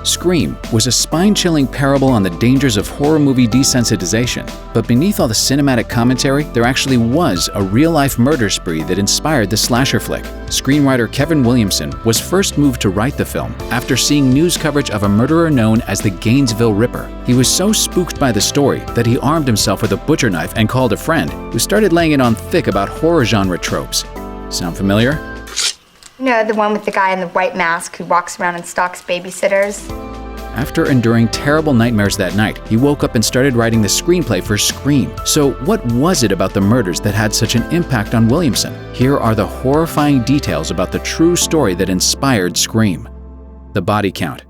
Scream was a spine-chilling parable on the dangers of horror movie desensitization, but beneath all the cinematic commentary, there actually was a real-life murder spree that inspired the slasher flick. Screenwriter Kevin Williamson was first moved to write the film after seeing news coverage of a murderer known as the Gainesville Ripper. He was so spooked by the story that he armed himself with a butcher knife and called a friend, who started laying it on thick about horror genre tropes. Sound familiar? No, the one with the guy in the white mask who walks around and stalks babysitters. After enduring terrible nightmares that night, he woke up and started writing the screenplay for Scream. So what was it about the murders that had such an impact on Williamson? Here are the horrifying details about the true story that inspired Scream. The body count.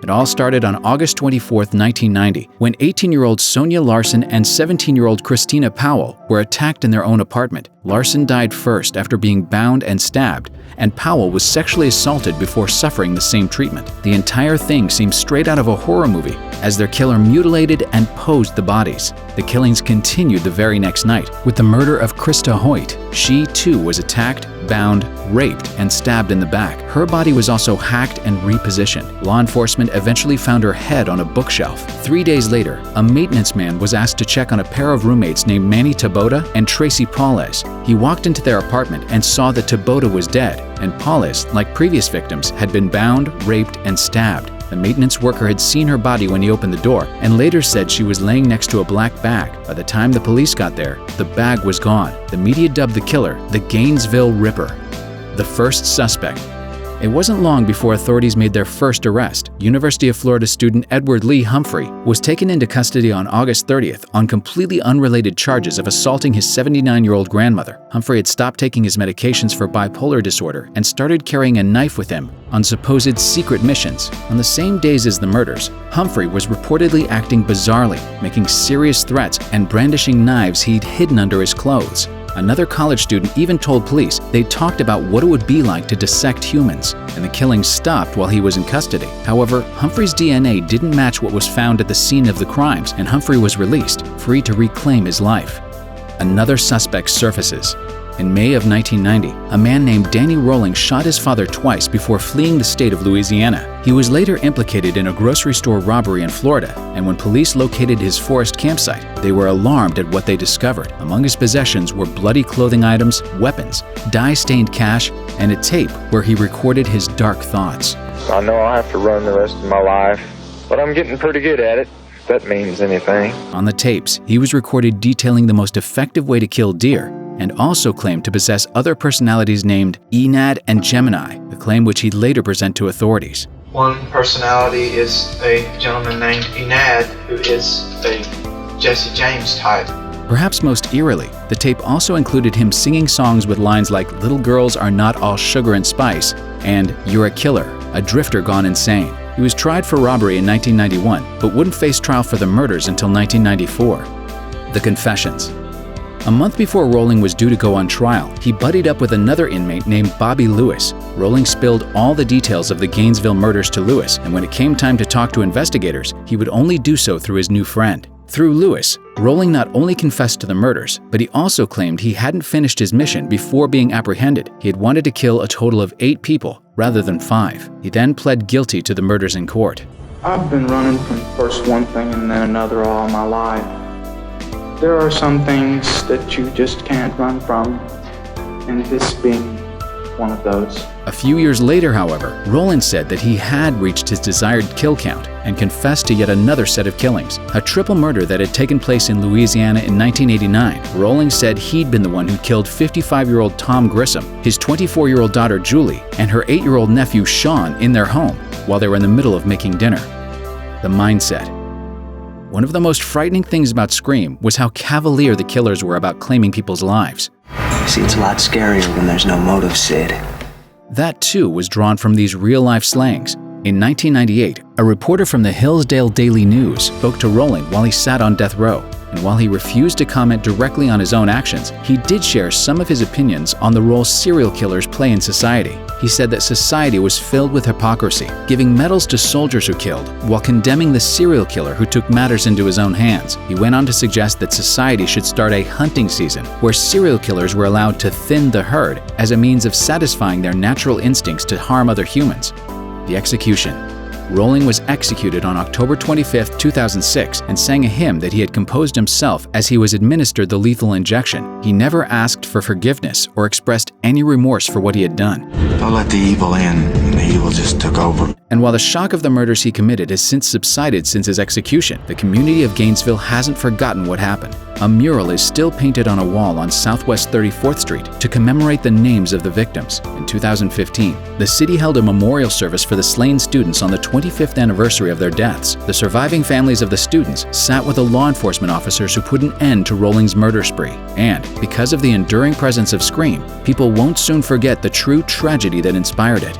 It all started on August 24, 1990, when 18-year-old Sonia Larson and 17-year-old Christina Powell were attacked in their own apartment. Larson died first after being bound and stabbed, and Powell was sexually assaulted before suffering the same treatment. The entire thing seemed straight out of a horror movie, as their killer mutilated and posed the bodies. The killings continued the very next night, with the murder of Krista Hoyt. She, too, was attacked, bound, raped, and stabbed in the back. Her body was also hacked and repositioned. Law enforcement eventually found her head on a bookshelf. 3 days later, a maintenance man was asked to check on a pair of roommates named Manny Taboda and Tracy Paulez. He walked into their apartment and saw that Taboda was dead, and Paulez, like previous victims, had been bound, raped, and stabbed. The maintenance worker had seen her body when he opened the door and later said she was laying next to a black bag. By the time the police got there, the bag was gone. The media dubbed the killer the Gainesville Ripper. The first suspect. It wasn't long before authorities made their first arrest. University of Florida student Edward Lee Humphrey was taken into custody on August 30th on completely unrelated charges of assaulting his 79-year-old grandmother. Humphrey had stopped taking his medications for bipolar disorder and started carrying a knife with him on supposed secret missions. On the same days as the murders, Humphrey was reportedly acting bizarrely, making serious threats and brandishing knives he'd hidden under his clothes. Another college student even told police they talked about what it would be like to dissect humans, and the killings stopped while he was in custody. However, Humphrey's DNA didn't match what was found at the scene of the crimes, and Humphrey was released, free to reclaim his life. Another suspect surfaces. In May of 1990, a man named Danny Rolling shot his father twice before fleeing the state of Louisiana. He was later implicated in a grocery store robbery in Florida, and when police located his forest campsite, they were alarmed at what they discovered. Among his possessions were bloody clothing items, weapons, dye-stained cash, and a tape where he recorded his dark thoughts. I know I'll have to run the rest of my life, but I'm getting pretty good at it, if that means anything. On the tapes, he was recorded detailing the most effective way to kill deer, and also claimed to possess other personalities named Enad and Gemini, a claim which he'd later present to authorities. One personality is a gentleman named Enad, who is a Jesse James type. Perhaps most eerily, the tape also included him singing songs with lines like "Little girls are not all sugar and spice" and "You're a killer, a drifter gone insane." He was tried for robbery in 1991, but wouldn't face trial for the murders until 1994. The confessions. A month before Rolling was due to go on trial, he buddied up with another inmate named Bobby Lewis. Rolling spilled all the details of the Gainesville murders to Lewis, and when it came time to talk to investigators, he would only do so through his new friend. Through Lewis, Rolling not only confessed to the murders, but he also claimed he hadn't finished his mission before being apprehended. He had wanted to kill a total of 8 people, rather than 5. He then pled guilty to the murders in court. I've been running from first one thing and then another all my life. There are some things that you just can't run from, and this being one of those. A few years later, however, Rolling said that he had reached his desired kill count and confessed to yet another set of killings, a triple murder that had taken place in Louisiana in 1989. Rolling said he'd been the one who killed 55-year-old Tom Grissom, his 24-year-old daughter Julie, and her 8-year-old nephew Sean in their home while they were in the middle of making dinner. The mindset. One of the most frightening things about Scream was how cavalier the killers were about claiming people's lives. See, it's a lot scarier when there's no motive, Sid. That, too, was drawn from these real-life slangs. In 1998, a reporter from the Hillsdale Daily News spoke to Rolling while he sat on death row. And while he refused to comment directly on his own actions, he did share some of his opinions on the role serial killers play in society. He said that society was filled with hypocrisy, giving medals to soldiers who killed, while condemning the serial killer who took matters into his own hands. He went on to suggest that society should start a hunting season, where serial killers were allowed to thin the herd as a means of satisfying their natural instincts to harm other humans. The execution. Rolling was executed on October 25, 2006, and sang a hymn that he had composed himself as he was administered the lethal injection. He never asked for forgiveness or expressed any remorse for what he had done. Don't let the evil in, and the evil just took over. And while the shock of the murders he committed has since subsided since his execution, the community of Gainesville hasn't forgotten what happened. A mural is still painted on a wall on Southwest 34th Street to commemorate the names of the victims. In 2015, the city held a memorial service for the slain students on the 25th anniversary of their deaths. The surviving families of the students sat with the law enforcement officers who put an end to Rolling's murder spree. And because of the enduring presence of Scream, people won't soon forget the true tragedy that inspired it.